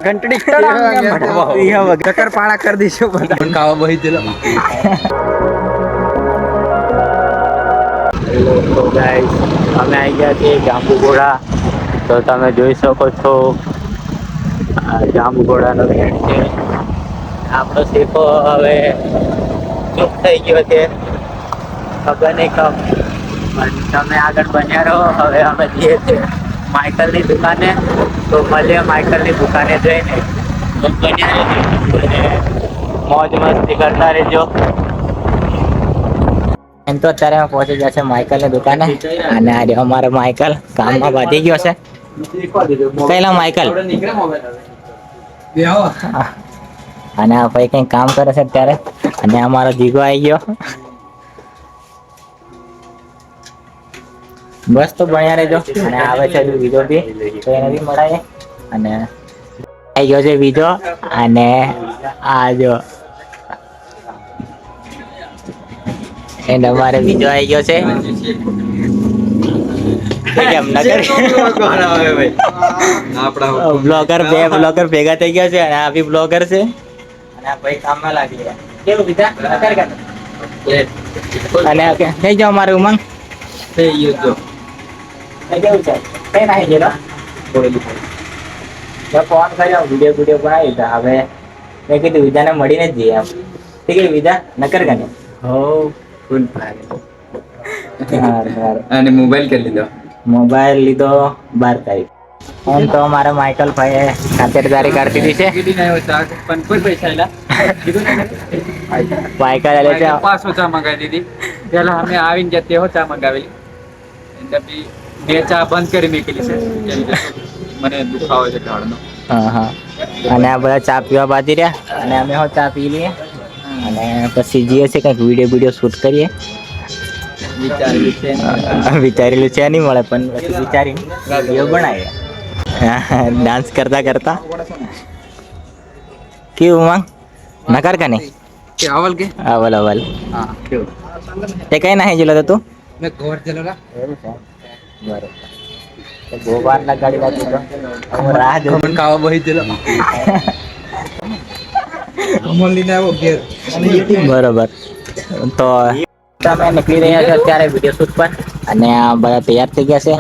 ઘંટડી ચક્કર પાડા કરી દઈશું બધા ખાવા બહી ચલો તો ગાઈસ અમે આવી ગયા છીએ જાંબુઘોડા. તો તમે જોઈ શકો છો જાંબુઘોડાનો ગેટ છે. આપણો શેકો હવે ચૂપ થઈ ગયો છે, ખબર નહીં કમ, પણ તમે આગળ બન્યા રહો. હવે અમે જઈએ છીએ માઇકલની દુકાને. તો મળીએ માઇકલની દુકાને જઈને. તો બન્યા રહેજો, મોજ મસ્તી કરતા રહેજો. એમ તો અત્યારે અમે પહોંચી ગયા છે માઇકલની દુકાને. અને આજે અમારો માઇકલ કામમાં વધી ગયો છે. કઈલા માઇકલ અને આ ભાઈ કઈ કામ કરે છે અત્યારે. અને અમારો જીગો આવી ગયો. બસ તો બન્યા રહેજો. અને આવે છે બીજો બી, તો એને બી મળાય. અને આવી ગયો છે બીજો. અને આ જો એન્ડ અમારે બીજો આવી ગયો છે. બ્લોગર, બે બ્લોગર ભેગા થઈ ગયા છે. અને આ બી બ્લોગર છે. અને આ ભાઈ કામમાં લાગી ગયા. કેવું બીજા અને થઈ જાવ મારે ઉમંગ થઈ ગયું. કેવું છે કઈ નાખી ગયેલો ફોન કર્યો, વિડીયો બનાવી દીધા. હવે મેં કીધું વિધાને મળીને જ જઈએ એમ. ઠીક છે વિધા નકર ગને હો ફૂલ અને મોબાઈલ લીધો 12 તારીખ. એમ તો અમારા માઇકલ ભાઈ ખાતરદારી કરતી હતી છે. પણ કોઈ પૈસા માઇકલ લે છે 500 ચા મંગાવી દીધી. પેલા અમે આવીને જતે હો ચા મંગાવેલી. પછી બે ચા બંધ કરી મેકેલી છે. મને દુખાવો છે ઢાળનો. હા. અને આ બધા ચા પીવા બાજી રહ્યા. અને અમે હો ચા પી લઈએ. અને પછી જઈએ છે કંઈક વિડીયો શૂટ કરીએ. વિચારેલું છે નહીં મળે, પણ પછી વિચારી વિડીયો બનાવીએ. ડાન્સ કરતા કેવું માંગ નકાર કા નહીં અવલ તે કઈ નાહી જેલો તું મેં ઘોર જેલો રા એવું છે બરોબર. ગોબાર ના ગાડી લાગી તો રાહ જો ખાવા બહી જેલો મોલીને આવો ઘેર બરોબર. તો તમે નીકળી રહ્યા છો અત્યારે વિડીયો શૂટ પર. અને આ બધા તૈયાર થઈ ગયા છે.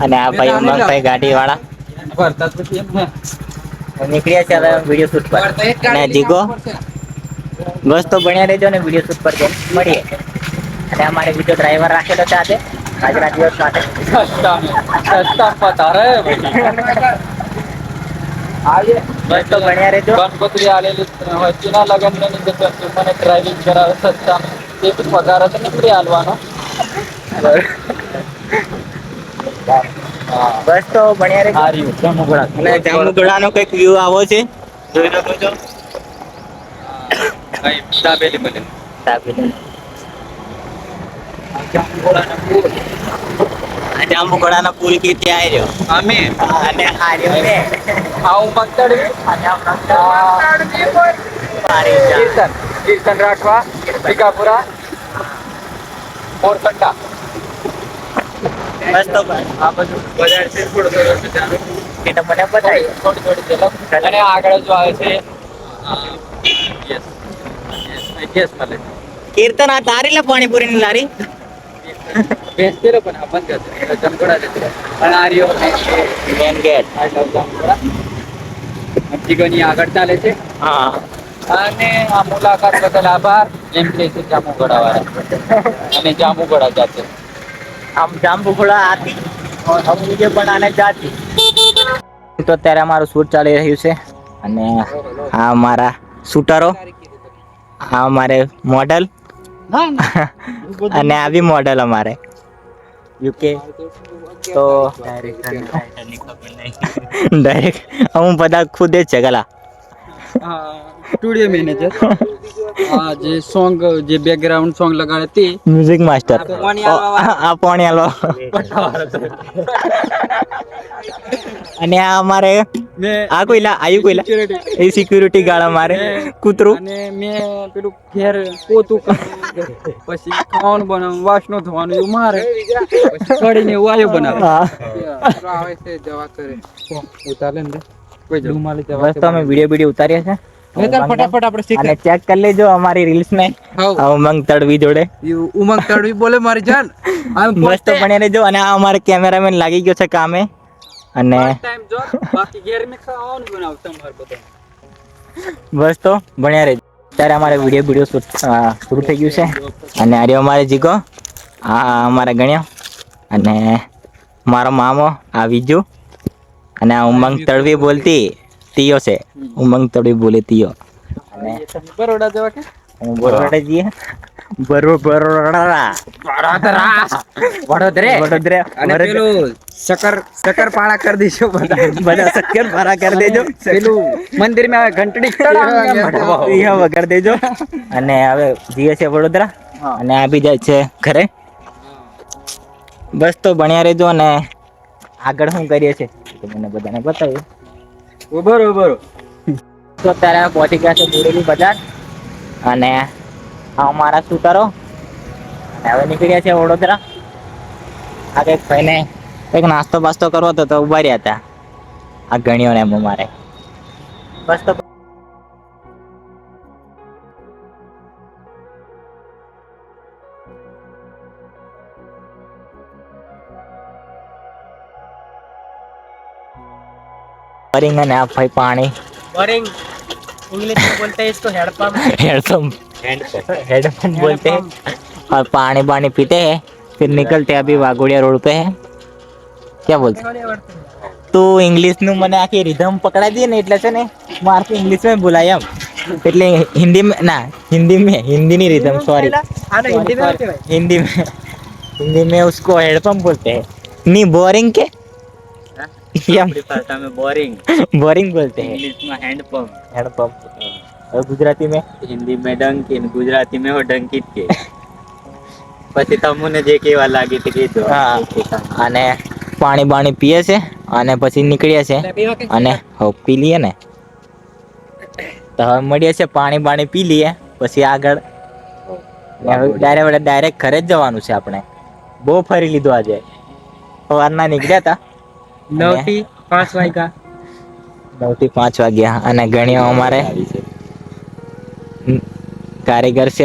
અને આ ભાઈ ઉમંગભાઈ ગાડી વાળા નીકળ્યા છે હવે વિડીયો શૂટ પર. અને જીગો બસ તો બન્યા રહેજો ને વિડીયો શૂટ પર મળીએ. અને અમારે બીજો ડ્રાઈવર રાખેલો છે આજે આજના દિવસ માટે. બસ તો બન્યા રહેજો. ગણપતિ આલેલી હોય તેના લગન ની મને ડ્રાઇવિંગ કરાવે સસ્તા તે પગાર હતો નીકળી આલવાનો. બસ તો બન્યા રહેજો. જાંબુઘોડાનો કઈક વ્યૂ આવો છે, જોઈ શકો છો. દાબેલી મળે જાંબુઘોડાનો પુલ કે ત્યાં આવ્યો અમે. અને આ રહ્યો ને આવું મગદડ અને કીર્તન રાઠવા ભીગાપુરા મોરકંડા. બસ તો આ બધું બજાર છે થોડો એને મને બતાવી થોડી ઝલક. અને આગળ જો આવે છે કીર્તન આ તારી લે પાણીપુરી ની લારી બેસતે રહો. પણ આ બંધ છે જમગોડા જતો અને આ રહ્યો મેન ગેટ. જીગોની આગળ ચાલે છે. હા. અને આ મુલાકાત બદલ આભાર એમ કે છે જાંબુઘોડા વાળા. અને જાંબુઘોડા જાતે આમ જાંબુઘોડા આતી हम मुझे बनाने जाती. તો અત્યારે અમારું શૂટ ચાલી રહ્યું છે. અને આ અમારા શૂટરો, આ અમારે મોડલ અને આ બી મોડલ અમારે યુકે. તો ડાયરેક્ટ હું બધા ખુદ જ છે ગલા સ્ટુડિયો મેનેજર. હા જે સોંગ જે બેકગ્રાઉન્ડ સોંગ લગાડે તે મ્યુઝિક માસ્ટર. આ પાણી આલો અને આ અમારે મેં આ કોઈલા આયુ કોઈલા એ સિક્યુરિટી ગાળા મારે કૂતરું અને મેં પેલું ઘેર પોતું કરું, પછી ખાવાનું બનાવવાનું, વાસણો ધોવાનું એવું મારે, પછી કઢીને એવું આયો બનાવે. હા આવે છે જવા કરે ઉતારે ને કોઈ રૂમાલી જવા બસ તો અમે વિડીયો ઉતાર્યા છે ફટાફટ આપણે શીખ. અને ચેક કરી લેજો અમારી રીલ્સ ને ઉમંગ તડવી જોડે ઉમંગ તડવી બોલે મારી જાન. બસ તો બન્યા રહેજો. અને આ અમારે કેમેરામેન લાગી ગયો છે કામે. અને ટાઈમ જો બાકી ઘેર મેં ખાવાનું બનાવતા મારે બધા. બસ તો ભણ્યા રહેજો. અત્યારે અમારે વિડીયો શરૂ થઈ ગયું છે. અને આર્યો અમારે જીગો, આ અમારા ગણ્યા, અને મારો મામો આ વિજુ, અને આ ઉમંગ તડવી બોલતી તીયો છે. ઉમંગ તડવી બોલે તીયો. અને બરોડા જવા કે બરોડા જઈએ. વડોદરા અને પેલું શક્કરપારા કરી દઈશું બધા. બધા શક્કરપારા કરી દેજો. પેલું મંદિર માં ઘંટડી વગાડ દેજો. અને હવે જઈએ છે વડોદરા, અને આ બી જાય છે ઘરે. બસ તો ભણ્યા રહેજો. અને આગળ શું કરીએ છીએ તો મને બધાને બતાવ્યું. બરોબર. તો અત્યારે પહોંચી ગયા છે બોડેલી બજાર. અને આ અમારા શૂટરો. અને હવે નીકળ્યા છે વડોદરા. આ કંઈક ભાઈને કંઈક નાસ્તો બાસ્તો કરવો હતો તો ઉભા રહ્યા હતા આ ગણીઓને એમ અમારે. બસ તો बोरिंग है ना भाई पानी बोरिंग इंग्लिश में बोलते हैं इसको हेडपंप हेडपंप बोलते हैं. और पानी पानी पीते हैं फिर निकलते हैं. अभी वागोड़िया रोड पे है. क्या बोलते तो इंग्लिश નું મને આખી રિધમ પકડાઈ દે ને એટલે છે ને મારથી ઇંગ્લિશ में बुलाया हम. એટલે હિન્દી में ના हिंदी नहीं रिधम सॉरी हिंदी में उसको हेडपंप बोलते हैं. नहीं बोरिंग के अपनी भाषा में बोरिंग, बोरिंग बोलते हैं. इंग्लिश में हैंडपंप, हेडपंप और गुजराती में हिंदी में डंकी, गुजराती में वो डंकी જ કે. પછી તમને જે કેવા લાગે તે કહેજો. હા. અને પાણી બાણી પીએ છે અને પછી નીકળીએ છે. અને હવે પી લઈએ ને તો હવે મળીએ છે. પાણી બાણી પી લઈએ પછી આગળ ડાયરેક્ટ ઘરે જ જવાનું છે આપણે. બહુ ફરી લીધું આજે. સવારના નીકળ્યા હતા 9 થી 5 વાગ્યા. 9 થી 5 વાગ્યા. અને ગણીઓ અમારે કારીગર છે.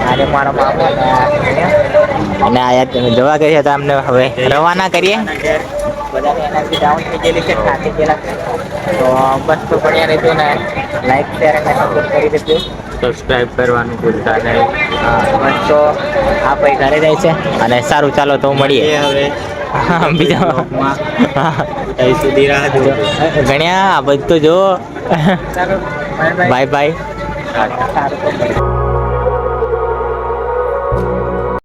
આજે મારો મામો અને આયા તમે જોવા ગયા હતા. અમને હવે રવાના કરીએ. બધાને એનર્જી ડાઉન થઈ ગયેલી છે, થાકી ગયેલા છે. તો બસ તો પડ્યા રહેજો ને લાઈક શેર અને સપોર્ટ કરી દેજો. સબસ્ક્રાઇબ કરવાનું ભૂલતા નહીં. બસ તો આ ભાઈ ઘરે જાય છે. અને સારું ચાલો તો મળીએ હવે હા બીજા ત્યાં સુધી રાહ જોજો. ગણ્યા આ બધું જો ચાલો બાય બાય. Bye bye.